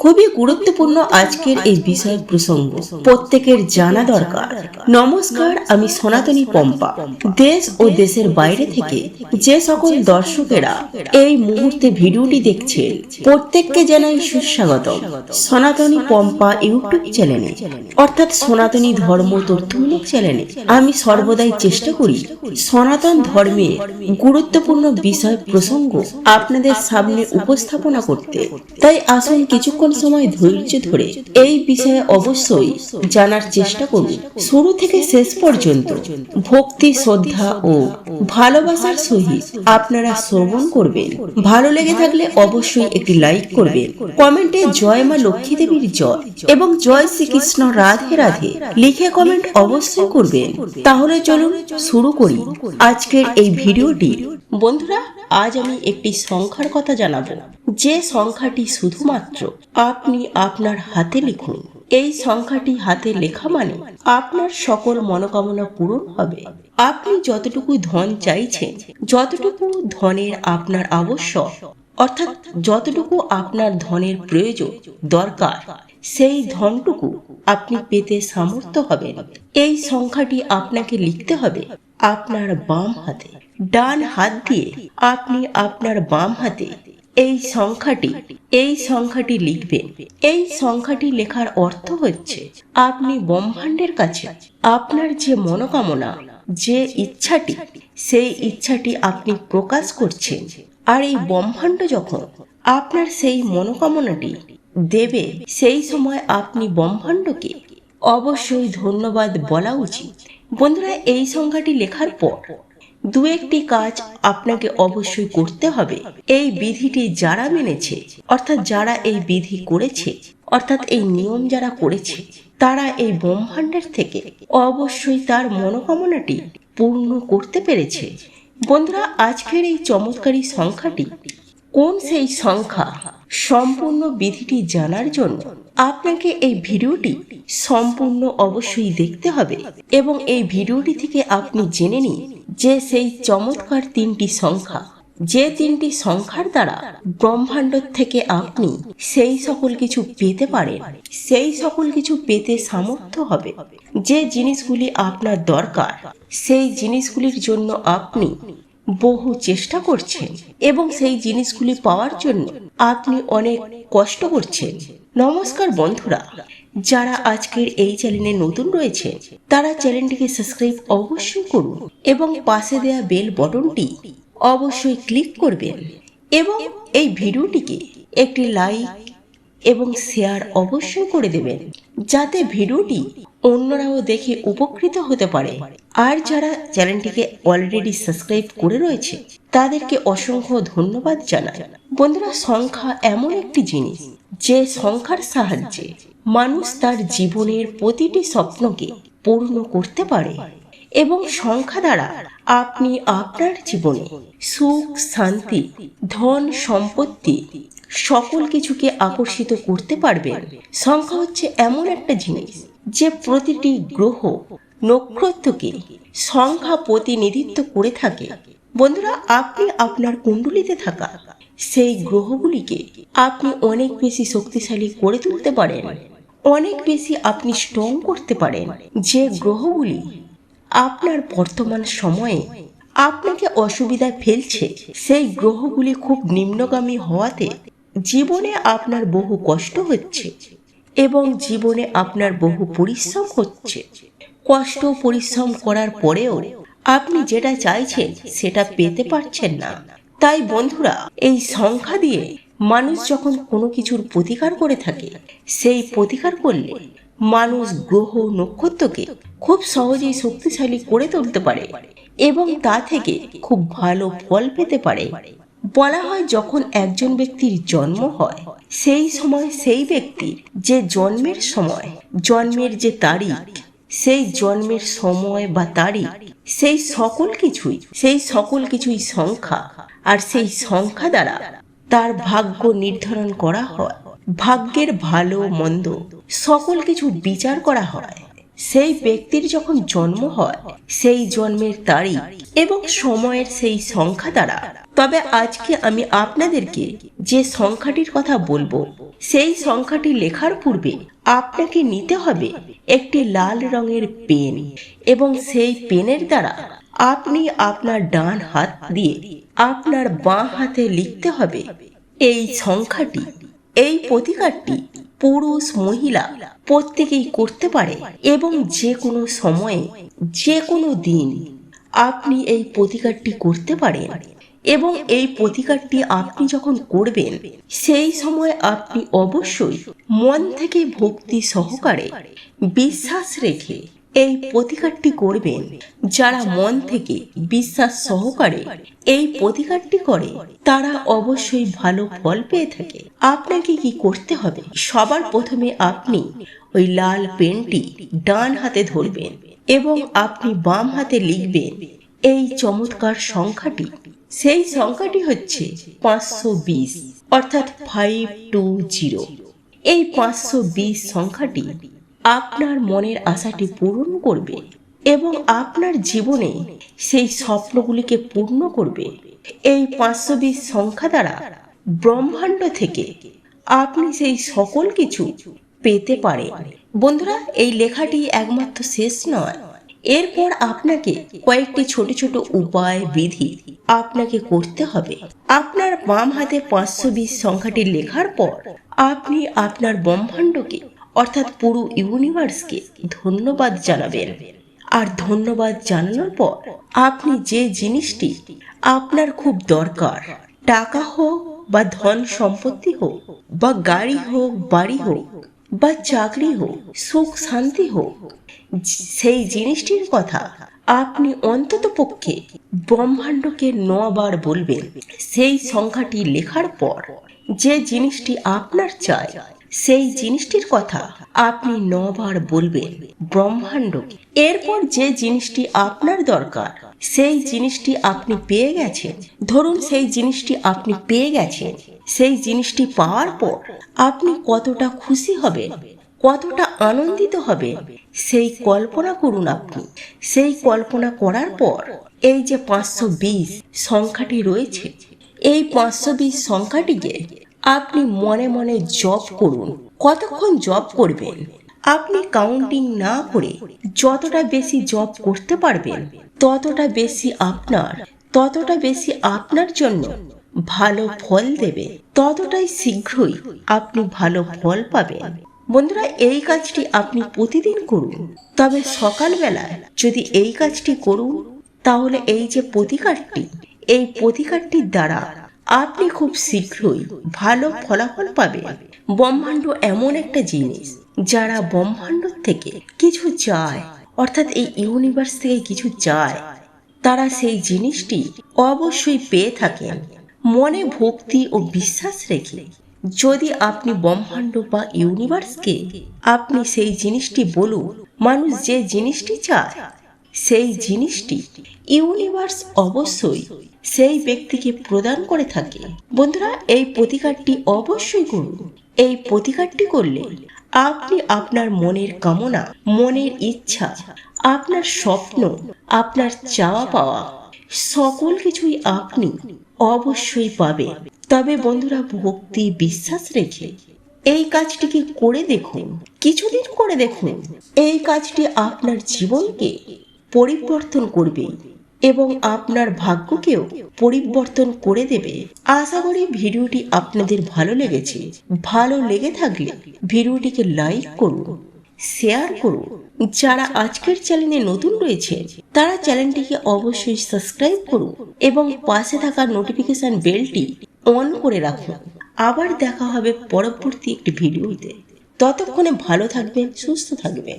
খুবই গুরুত্বপূর্ণ আজকের এই বিষয় প্রসঙ্গ প্রত্যেকের জানা দরকার। নমস্কার, আমি সনাতনী পম্পা। দেশ ও দেশের বাইরে থেকে যে সকল দর্শকেরা এই মুহূর্তে ভিডিওটি দেখছেন প্রত্যেককে জানাই সুস্বাগতম সনাতনী পম্পা ইউটিউব চ্যানেলে, অর্থাৎ সনাতনী ধর্ম তথ্যমূলক চ্যানেলে। আমি সর্বদাই চেষ্টা করি সনাতন ধর্মের গুরুত্বপূর্ণ বিষয় প্রসঙ্গ আপনাদের সামনে উপস্থাপনা করতে। তাই আসুন কিছুক্ষণ সময় ধৈর্য ধরে এই বিষয়ে অবশ্যই জানার চেষ্টা করুন। শুরু থেকে শেষ পর্যন্ত ভক্তি, শ্রদ্ধা ও ভালোবাসার সহিত আপনারা শ্রবণ করবেন। ভালো লেগে থাকলে অবশ্যই একটি লাইক করবেন, কমেন্টে জয় মা লক্ষ্মী দেবীর জয় এবং জয় শ্রীকৃষ্ণ রাধে রাধে লিখে কমেন্ট অবশ্যই করবেন। তাহলে চলুন শুরু করি আজকের এই ভিডিওটি। বন্ধুরা, আজ আমি একটি সংখ্যার কথা জানাবো, যে সংখ্যাটি শুধুমাত্র আপনি আপনার হাতে লিখুন। এই সংখ্যাটি হাতে লেখা মানে আপনার সকল মনোকামনা পূরণ হবে। আপনি যতটুকু ধন চাইছেন, যতটুকু ধনের আপনার আবশ্যক, অর্থাৎ যতটুকু আপনার ধনের প্রয়োজন দরকার, সেই ধনটুকু আপনি পেতে সামর্থ্য হবেন। এই সংখ্যাটি আপনাকে লিখতে হবে আপনার বাম হাতে। ডান হাত দিয়ে আপনি আপনার বাম হাতে এই সংখ্যাটি লিখবেন। এই সংখ্যাটি লেখার অর্থ হচ্ছে আপনি ব্রহ্মাণ্ডের কাছে আপনার যে মনোকামনা, যে ইচ্ছাটি, সেই ইচ্ছাটি আপনি প্রকাশ করছেন। আর এই ব্রহ্মাণ্ড যখন আপনার সেই মনোকামনাটি দেবে, সেই সময় আপনি ব্রহ্মাণ্ডকে অবশ্যই ধন্যবাদ বলা উচিত। বন্ধুরা, এই সংখ্যাটি লেখার পর দু একটি কাজ আপনাকে অবশ্যই করতে হবে। এই বিধিটি যারা মেনেছে, অর্থাৎ যারা এই বিধি করেছে, অর্থাৎ এই নিয়ম যারা করেছে, তারা এই ব্রহ্মাণ্ডের থেকে অবশ্যই তার মনোকামনাটি পূর্ণ করতে পেরেছে। বন্ধুরা, আজকের এই চমৎকারী সংখ্যাটি কোন সেই সংখ্যা, সম্পূর্ণ বিধিটি জানার জন্য আপনাকে এই ভিডিওটি সম্পূর্ণ অবশ্যই দেখতে হবে এবং এই ভিডিওটি থেকে আপনি জেনে নিন যে সেই চমৎকার তিনটি সংখ্যা, যে তিনটি সংখ্যার দ্বারা ব্রহ্মাণ্ড থেকে আপনি সেই সকল কিছু পেতে পারেন, সেই সকল কিছু পেতে সামর্থ্য হবে। যে জিনিসগুলি আপনার দরকার, সেই জিনিসগুলির জন্য আপনি বহু চেষ্টা করছেন এবং সেই জিনিসগুলি পাওয়ার জন্য আপনি অনেক কষ্ট করছেন। নমস্কার বন্ধুরা, যারা আজকের এই চ্যানেলে নতুন রয়েছে তারা চ্যানেলটিকে সাবস্ক্রাইব অবশ্যই করুন এবং পাশে দেওয়া বেল বটনটি অবশ্যই ক্লিক করবেন এবং এই ভিডিওটিকে একটি লাইক এবং শেয়ার অবশ্যই করে দেবেন, যাতে ভিডিওটি অন্যরাও দেখে উপকৃত হতে পারে। আর যারা চ্যানেলটিকে অলরেডি সাবস্ক্রাইব করে রয়েছে তাদেরকে অসংখ্য ধন্যবাদ জানাই। বন্ধুরা, সংখ্যা এমন একটি জিনিস যে সংখ্যার সাহায্যে মানুষ তার জীবনের প্রতিটি স্বপ্নকে পূর্ণ করতে পারে এবং সংখ্যা দ্বারা আপনি আপনার জীবনে সুখ, শান্তি, ধন, সম্পত্তি সকল কিছুকে আকর্ষিত করতে পারবেন। সংখ্যা হচ্ছে এমন একটা জিনিস যে প্রতিটি গ্রহ, নক্ষত্রকে সংখ্যা প্রতিনিধিত্ব করে থাকে। বন্ধুরা, আপনি আপনার কুণ্ডলিতে থাকা সেই গ্রহগুলিকে আপনি অনেক বেশি শক্তিশালী করে তুলতে পারেন, অনেক বেশি আপনি স্ট্রং করতে পারেন। যে গ্রহগুলি আপনার বর্তমান সময়ে আপনাকে অসুবিধায় ফেলছে, সেই গ্রহগুলি খুব নিম্নগামী হওয়াতে জীবনে আপনার বহু কষ্ট হচ্ছে এবং জীবনে আপনার বহু পরিশ্রম হচ্ছে। কষ্ট পরিশ্রম করার পরেও আপনি যেটা চাইছেন সেটা পেতে পারছেন না। তাই বন্ধুরা, এই সংখ্যা দিয়ে মানুষ যখন কোনো কিছুর প্রতিকার করে থাকে, সেই প্রতিকার করলে মানুষ গ্রহ, নক্ষত্রকে খুব সহজেই শক্তিশালী করে তুলতে পারে এবং তা থেকে খুব ভালো ফল পেতে পারে। বলা হয়, যখন একজন ব্যক্তির জন্ম হয় সেই সময় সেই ব্যক্তির যে জন্মের সময়, জন্মের যে তারিখ, সেই জন্মের সময় বা তারিখ, সেই সকল কিছুই সংখ্যা। আর সেই সংখ্যা দ্বারা তার ভাগ্য নির্ধারণ করা হয়। ভাগ্যের ভালো মন্দ সকল কিছু বিচার করা হয় সেই ব্যক্তির যখন জন্ম হয় সেই জন্মের তারিখ এবং সময়ের সেই সংখ্যা দ্বারা। তবে আজকে আমি আপনাদেরকে যে সংখ্যাটির কথা বলবো, সেই সংখ্যাটি লেখার পূর্বে আপনাকে নিতে হবে একটি লাল রঙের পেন, এবং সেই পেনের দ্বারা আপনি আপনার ডান হাত দিয়ে আপনার বাঁ হাতে লিখতে হবে এই সংখ্যাটি। এই প্রতিকারটি পুরুষ মহিলা প্রত্যেকেই করতে পারে, এবং যে কোনো সময়ে যে কোনো দিন আপনি এই প্রতিকারটি করতে পারেন। এবং এই প্রতিকারটি আপনি যখন করবেন সেই সময় আপনি অবশ্যই মন থেকে ভক্তি সহকারে বিশ্বাস রেখে এই প্রতিকারটি করবেন। যারা মন থেকে বিশ্বাস সহকারে এই প্রতিকারটি করে তারা অবশ্যই ভালো ফল পেয়ে থাকে। আপনাকে কি করতে হবে? সবার প্রথমে আপনি ওই লাল পেনটি ডান হাতে ধরবেন এবং আপনি বাম হাতে লিখবেন এই চমৎকার সংখ্যাটি। সেই সংখ্যাটি হচ্ছে 520, অর্থাৎ 520। এই 520 সংখ্যাটি আপনার মনের আশাটি পূরণ করবে এবং আপনার জীবনে সেই স্বপ্নগুলিকে পূর্ণ করবে। এই 520 সংখ্যা দ্বারা ব্রহ্মাণ্ড থেকে আপনি সেই সকল কিছু পেতে পারেন। বন্ধুরা, এই লেখাটি একমাত্র শেষ নয়, এরপর আপনাকে কয়েকটি ছোট ছোট উপায় বিধি আপনাকে করতে হবে। আপনার বাম হাতে 520 সংখ্যাটি লেখার পর আপনি আপনার ব্রহ্মাণ্ডকে অর্থাৎ পুরো ইউনিভার্সকে ধন্যবাদ জানাবেন। আর ধন্যবাদ জানানোর পর আপনি যে জিনিসটি আপনার খুব দরকার, টাকা হোক বা ধন সম্পত্তি হোক বা গাড়ি হোক, বাড়ি হোক বা চাকরি হোক, সুখ শান্তি হোক, সেই জিনিসটির কথা আপনি অন্তত পক্ষে ব্রহ্মাণ্ডকে 9 বার বলবেন। সেই সংখ্যাটি লেখার পর যে জিনিসটি আপনার চাই সেই জিনিসটির কথা আপনি 9 বার বলবেন ব্রহ্মাণ্ডকে। এরপর যে জিনিসটি আপনার দরকার সেই জিনিসটি আপনি পেয়ে গেছেন, ধরুন সেই জিনিসটি আপনি পেয়ে গেছেন, সেই জিনিসটি পাওয়ার পর আপনি কতটা খুশি হবেন, কতটা আনন্দিত হবেন সেই কল্পনা করুন। আপনি সেই কল্পনা করার পর এই যে 520 সংখ্যাটি রয়েছে, এই 520 সংখ্যাটিকে আপনি মনে মনে জপ করুন। কতক্ষণ জপ করবেন? আপনি কাউন্টিং না করে যতটা বেশি জপ করতে পারবেন ততটা বেশি আপনার জন্য ভালো ফল দেবে, ততটাই শীঘ্রই আপনি ভালো ফল পাবেন। বন্ধুরা, এই কাজটি আপনি প্রতিদিন করুন। তবে সকালবেলায় যদি এই কাজটি করুন তাহলে এই যে প্রতিকারটির দ্বারা আপনি খুব শীঘ্রই ভালো ফলাফল পাবেন। ব্রহ্মাণ্ড এমন একটা জিনিস, যারা ব্রহ্মাণ্ড থেকে কিছু চায়, অর্থাৎ এই ইউনিভার্স থেকে কিছু চায়, তারা সেই জিনিসটি অবশ্যই পেয়ে থাকেন। মনে ভক্তি ও বিশ্বাস রেখে যদি আপনি ব্রহ্মাণ্ড বা ইউনিভার্সকে আপনি সেই জিনিসটি বলুন, মানুষ যে জিনিসটি চায় সেই জিনিসটি ইউনিভার্স অবশ্যই সেই ব্যক্তিকে প্রদান করে থাকে। বন্ধুরা, এই প্রতিকারটি অবশ্যই করুন। এই প্রতিকারটি করলে আপনি আপনার মনের কামনা, মনের ইচ্ছা, আপনার স্বপ্ন, আপনার চাওয়া পাওয়া সকল কিছুই আপনি অবশ্যই পাবেন। তবে বন্ধুরা, ভক্তি বিশ্বাস রেখে এই কাজটিকে করে দেখুন, কিছুদিন করে দেখুন। এই কাজটি আপনার জীবনকে পরিবর্তন করবে এবং আপনার ভাগ্যকেও পরিবর্তন করে দেবে। আশা করি ভিডিওটি আপনাদের ভালো লেগেছে। ভালো লেগে থাকলে ভিডিওটিকে লাইক করুন, শেয়ার করুন। যারা আজকের চ্যানেলে নতুন রয়েছে তারা চ্যানেলটিকে অবশ্যই সাবস্ক্রাইব করুন এবং পাশে থাকা নোটিফিকেশন বেলটি অন করে রাখুন। আবার দেখা হবে পরবর্তী একটি ভিডিওতে। ততক্ষণে ভালো থাকবেন, সুস্থ থাকবেন।